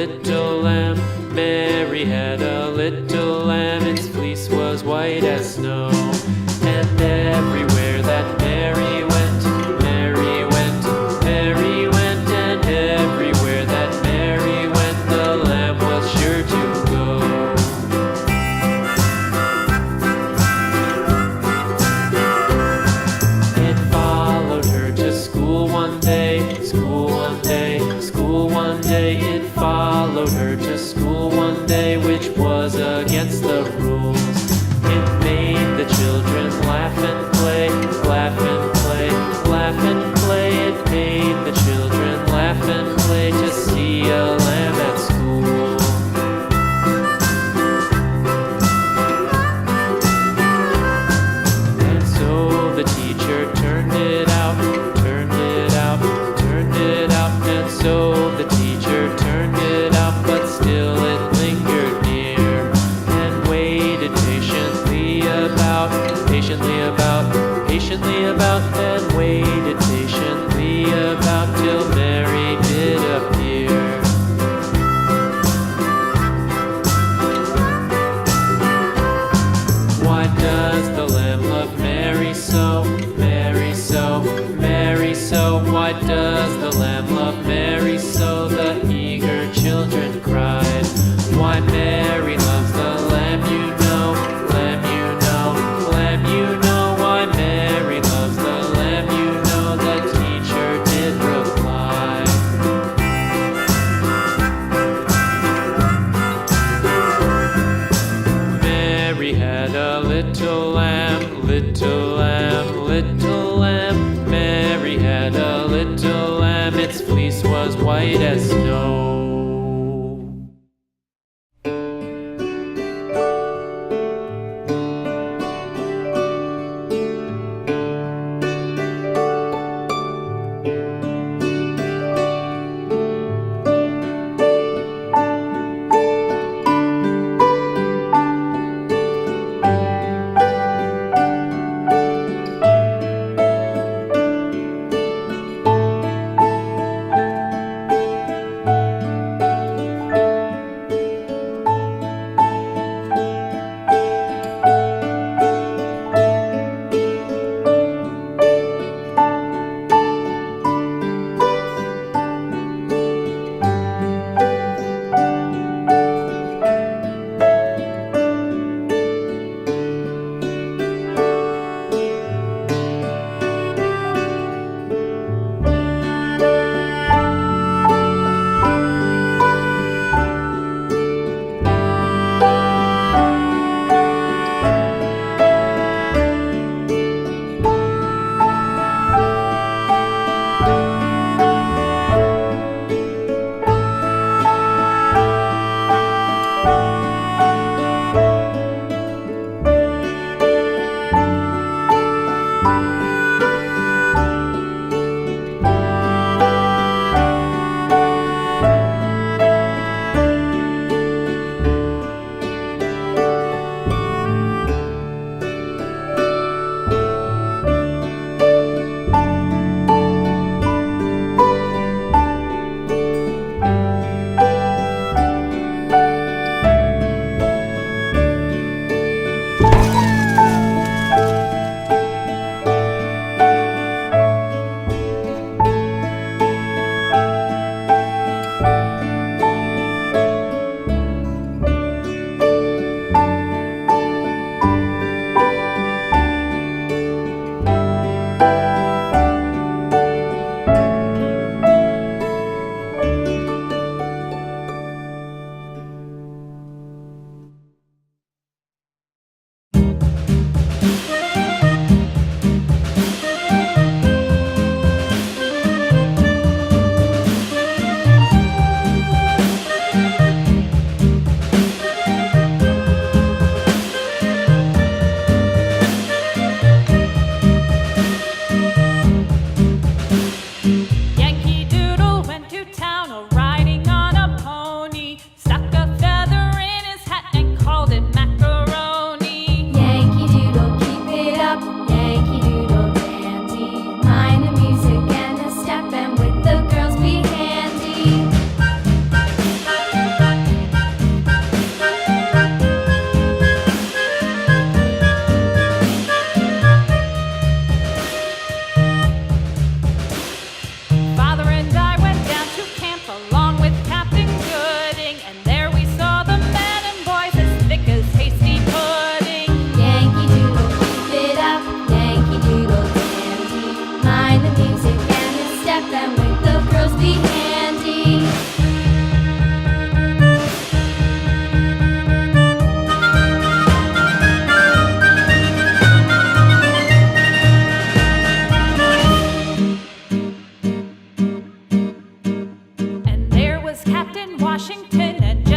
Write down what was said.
little lamb. Mary had a little lamb, its fleece was white as snow. And everywhere that Mary went, Mary went, Mary went, and everywhere that Mary went, the lamb was sure to go. It followed her to school one day, school one day, school one day. It followed her to school one day, which was against the rules. It made the children laugh and play, laugh and play, laugh and play. It made the children laugh and play to see a lamb at school. And so the teacher turned it out, turned it out, turned it out. And so the teacher turned it out, but still it lingered near. and